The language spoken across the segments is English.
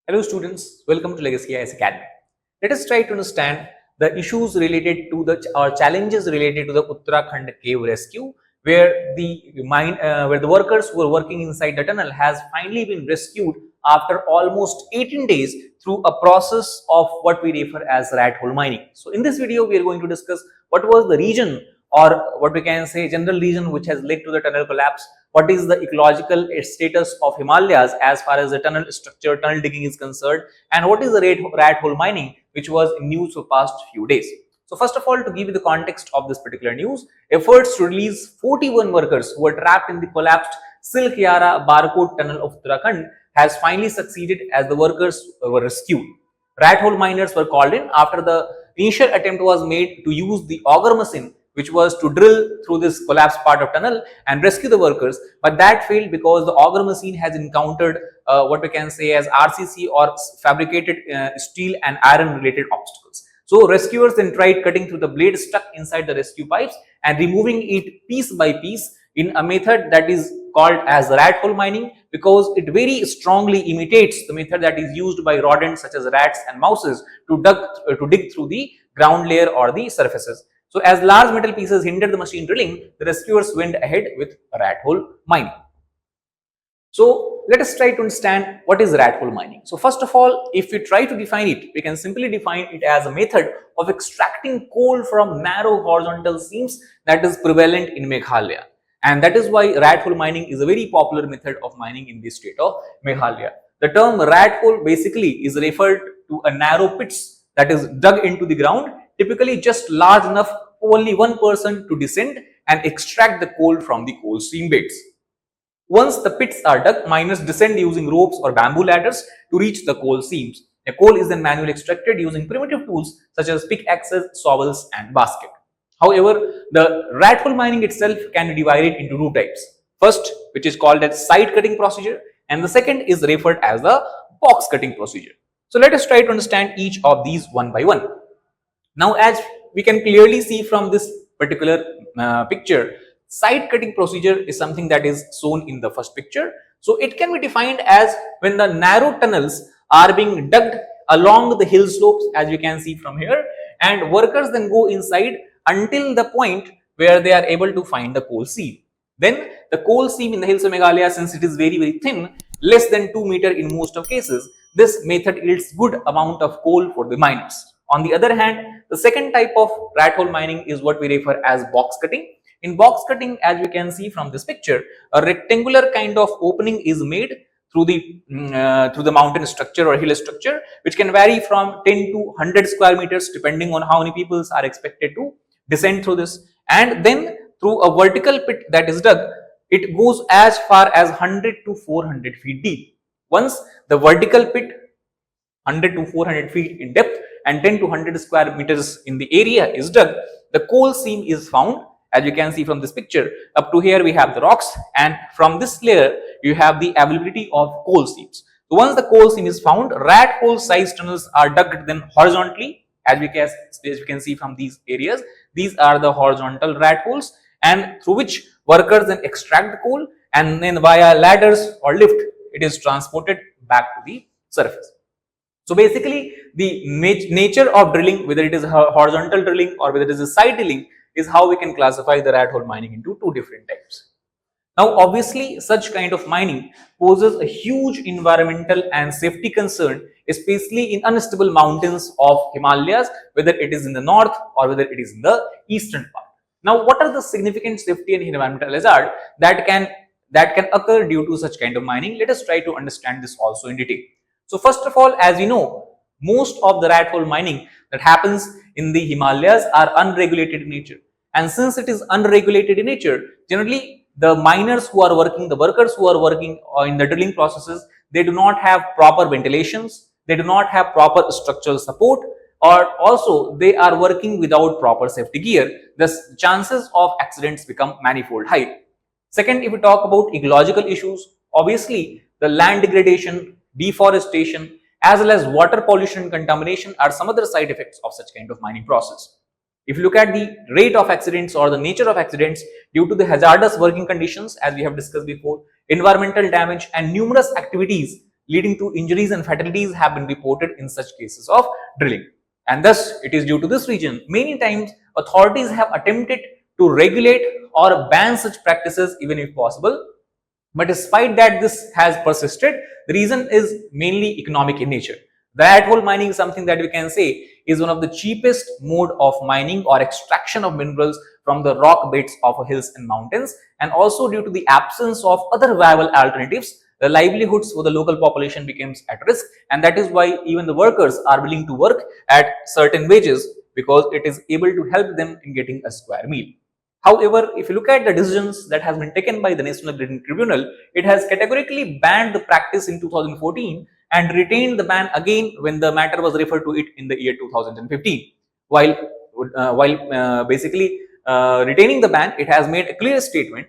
Hello students, welcome to Legacy IS Academy. Let us try to understand the issues related to or challenges related to the Uttarakhand cave rescue, where the workers who were working inside the tunnel has finally been rescued after almost 18 days through a process of what we refer as rat hole mining. So in this video we are going to discuss what was the region, or what we can say general reason, which has led to the tunnel collapse. What is the ecological status of Himalayas as far as the tunnel structure, tunnel digging is concerned, and what is the rat hole mining, which was in news for past few days. So first of all, to give you the context of this particular news, efforts to release 41 workers who were trapped in the collapsed Silkyara Barcode tunnel of Uttarakhand has finally succeeded as the workers were rescued. Rat hole miners were called in after the initial attempt was made to use the auger machine, which was to drill through this collapsed part of tunnel and rescue the workers, but that failed because the auger machine has encountered what we can say as RCC or fabricated steel and iron related obstacles. So rescuers then tried cutting through the blade stuck inside the rescue pipes and removing it piece by piece in a method that is called as rat hole mining, because it very strongly imitates the method that is used by rodents such as rats and mouses to dig through the ground layer or the surfaces. So as large metal pieces hindered the machine drilling, the rescuers went ahead with rat hole mining. So let us try to understand what is rat hole mining. So first of all, if we try to define it, we can simply define it as a method of extracting coal from narrow horizontal seams that is prevalent in Meghalaya. And that is why rat hole mining is a very popular method of mining in the state of Meghalaya. The term rat hole basically is referred to a narrow pits that is dug into the ground, typically just large enough for only one person to descend and extract the coal from the coal seam beds. Once the pits are dug, miners descend using ropes or bamboo ladders to reach the coal seams. The coal is then manually extracted using primitive tools such as pickaxes, shovels, and basket. However, the rat hole mining itself can be divided into two types. First, which is called as side cutting procedure, and the second is referred as the box cutting procedure. So let us try to understand each of these one by one. Now, as we can clearly see from this particular picture, side cutting procedure is something that is shown in the first picture. So it can be defined as when the narrow tunnels are being dug along the hill slopes, as you can see from here, and workers then go inside until the point where they are able to find the coal seam. Then the coal seam in the hills of Meghalaya, since it is very thin, less than 2 meters in most of cases, this method yields good amount of coal for the miners. On the other hand, the second type of rat hole mining is what we refer as box cutting. In box cutting, as we can see from this picture, a rectangular kind of opening is made through the mountain structure or hill structure, which can vary from 10 to 100 square meters depending on how many people are expected to descend through this. And then through a vertical pit that is dug, it goes as far as 100 to 400 feet deep. Once the vertical pit 100 to 400 feet in depth and 10 to 100 square meters in the area is dug, the coal seam is found. As you can see from this picture, up to here we have the rocks, and from this layer you have the availability of coal seams. So once the coal seam is found, rat hole size tunnels are dug then horizontally, as we can see from these areas. These are the horizontal rat holes, and through which workers then extract the coal, and then via ladders or lift it is transported back to the surface. So basically, the nature of drilling, whether it is horizontal drilling or whether it is a side drilling, is how we can classify the rat hole mining into two different types. Now, obviously, such kind of mining poses a huge environmental and safety concern, especially in unstable mountains of Himalayas, whether it is in the north or whether it is in the eastern part. Now, what are the significant safety and environmental hazard that can occur due to such kind of mining? Let us try to understand this also in detail. So first of all, as you know, most of the rat hole mining that happens in the Himalayas are unregulated in nature. And since it is unregulated in nature, generally the miners who are working, the workers who are working in the drilling processes, they do not have proper ventilations, they do not have proper structural support, or also they are working without proper safety gear. Thus, chances of accidents become manifold high. Second, if we talk about ecological issues, obviously the land degradation, deforestation, as well as water pollution and contamination are some other side effects of such kind of mining process. If you look at the rate of accidents or the nature of accidents due to the hazardous working conditions, as we have discussed before, environmental damage and numerous activities leading to injuries and fatalities have been reported in such cases of drilling. And thus, it is due to this reason, many times authorities have attempted to regulate or ban such practices even if possible. But despite that this has persisted, the reason is mainly economic in nature. The Rathole mining is something that we can say is one of the cheapest mode of mining or extraction of minerals from the rock beds of hills and mountains, and also due to the absence of other viable alternatives, the livelihoods for the local population becomes at risk, and that is why even the workers are willing to work at certain wages because it is able to help them in getting a square meal. However, if you look at the decisions that has been taken by the National Grading Tribunal, it has categorically banned the practice in 2014 and retained the ban again when the matter was referred to it in the year 2015. While basically retaining the ban, it has made a clear statement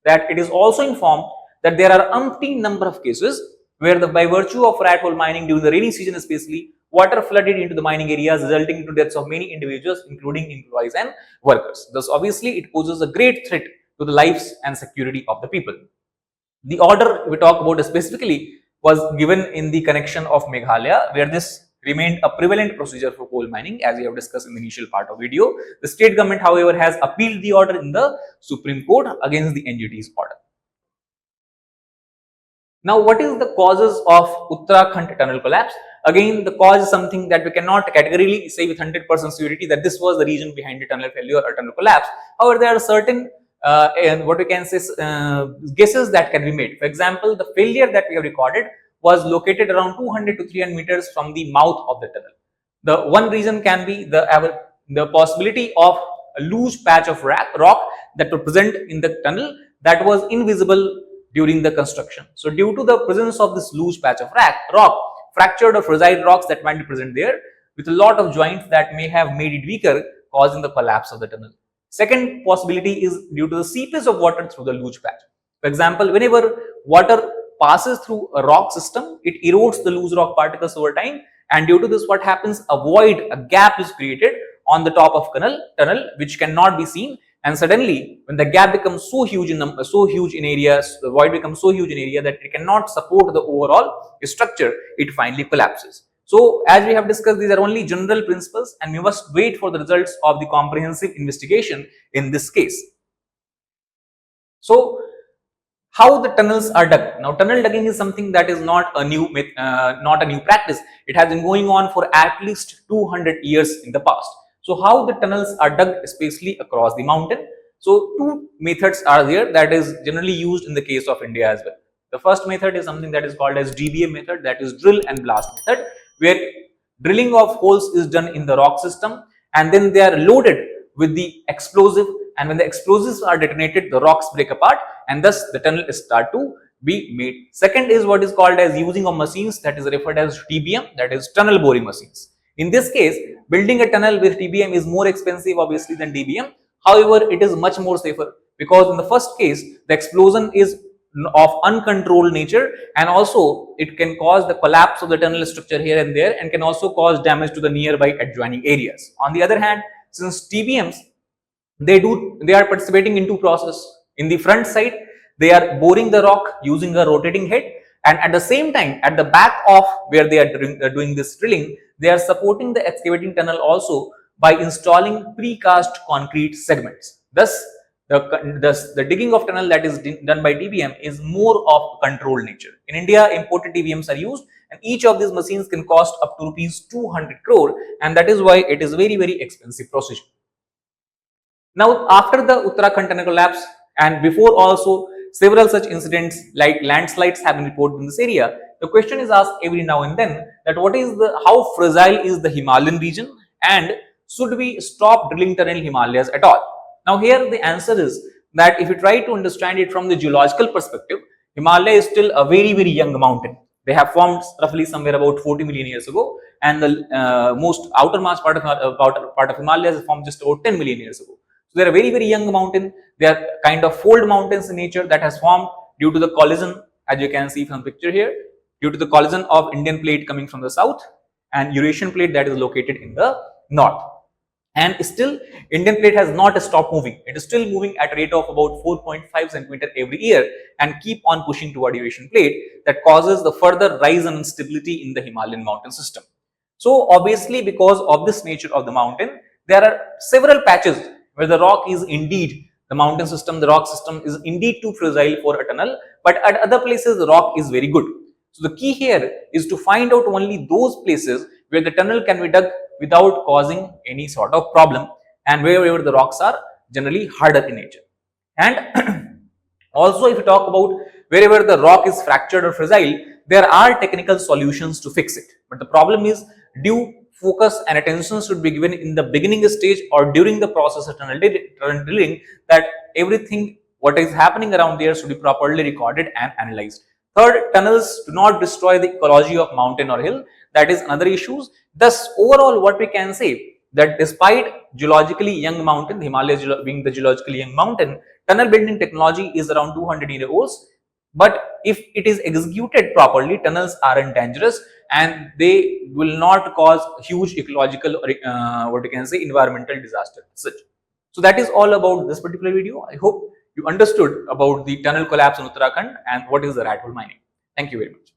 that it is also informed that there are umpteen number of cases where by virtue of rat hole mining during the rainy season especially, water flooded into the mining areas, resulting into deaths of many individuals, including employees and workers. Thus, obviously, it poses a great threat to the lives and security of the people. The order we talk about specifically was given in the connection of Meghalaya, where this remained a prevalent procedure for coal mining, as we have discussed in the initial part of video. The state government, however, has appealed the order in the Supreme Court against the NGT's order. Now, what is the causes of Uttarakhand tunnel collapse? Again, the cause is something that we cannot categorically say with 100% certainty that this was the reason behind the tunnel failure or tunnel collapse. However, there are certain what we can say guesses that can be made. For example, the failure that we have recorded was located around 200 to 300 meters from the mouth of the tunnel. The one reason can be the possibility of a loose patch of rock that was present in the tunnel that was invisible during the construction. So, due to the presence of this loose patch of rock, fractured or fragile rocks that might be present there with a lot of joints that may have made it weaker, causing the collapse of the tunnel. Second possibility is due to the seepage of water through the loose patch. For example, whenever water passes through a rock system, it erodes the loose rock particles over time, and due to this what happens, a gap is created on the top of tunnel which cannot be seen, and suddenly when the gap becomes so huge in area, the void becomes so huge in area that it cannot support the overall structure, it finally collapses. So, as we have discussed, these are only general principles and we must wait for the results of the comprehensive investigation in this case. So, how the tunnels are dug? Now, tunnel digging is something that is not a new practice. It has been going on for at least 200 years in the past. So, how the tunnels are dug, especially across the mountain? So, two methods are there that is generally used in the case of India as well. The first method is something that is called as DBM method, that is drill and blast method, where drilling of holes is done in the rock system and then they are loaded with the explosive, and when the explosives are detonated, the rocks break apart and thus the tunnel start to be made. Second is what is called as using of machines, that is referred as TBM, that is tunnel boring machines. In this case, building a tunnel with TBM is more expensive obviously than DBM. However, it is much more safer because in the first case, the explosion is of uncontrolled nature and also it can cause the collapse of the tunnel structure here and there and can also cause damage to the nearby adjoining areas. On the other hand, since TBMs, they are participating in two processes. In the front side, they are boring the rock using a rotating head, and at the same time at the back of where they are doing this drilling, they are supporting the excavating tunnel also by installing precast concrete segments. Thus, the digging of tunnel that is done by TBM is more of controlled nature. In India, imported TBMs are used and each of these machines can cost up to rupees 200 crore, and that is why it is very expensive procedure. Now, after the Uttarakhand tunnel collapse and before also several such incidents like landslides have been reported in this area, the question is asked every now and then that how fragile is the Himalayan region and should we stop drilling tunnel in Himalayas at all? Now, here the answer is that if you try to understand it from the geological perspective, Himalaya is still a very young mountain. They have formed roughly somewhere about 40 million years ago, and the most outermost part of Himalayas is formed just about 10 million years ago. So, they are a very young mountain. They are kind of fold mountains in nature that has formed due to the collision, as you can see from the picture here, due to the collision of Indian plate coming from the south and Eurasian plate that is located in the north. and still Indian plate has not stopped moving. It is still moving at a rate of about 4.5 centimeter every year and keep on pushing toward Eurasian plate, that causes the further rise and instability in the Himalayan mountain system. So obviously, because of this nature of the mountain, there are several patches where the rock is indeed, the mountain system, the rock system is indeed too fragile for a tunnel, but at other places the rock is very good. So the key here is to find out only those places where the tunnel can be dug without causing any sort of problem, and wherever the rocks are generally harder in nature. And also, if you talk about wherever the rock is fractured or fragile, there are technical solutions to fix it. But the problem is, due focus and attention should be given in the beginning stage or during the process of tunnel drilling, that everything what is happening around there should be properly recorded and analyzed. Third, tunnels do not destroy the ecology of mountain or hill. That is another issue. Thus, overall, what we can say, that despite geologically young mountain, the Himalayas being the geologically young mountain, tunnel building technology is around 200 years old. But if it is executed properly, tunnels aren't dangerous and they will not cause huge ecological or what you can say environmental disaster such. So that is all about this particular video. I hope you understood about the tunnel collapse in Uttarakhand and what is the Rathole mining. Thank you very much.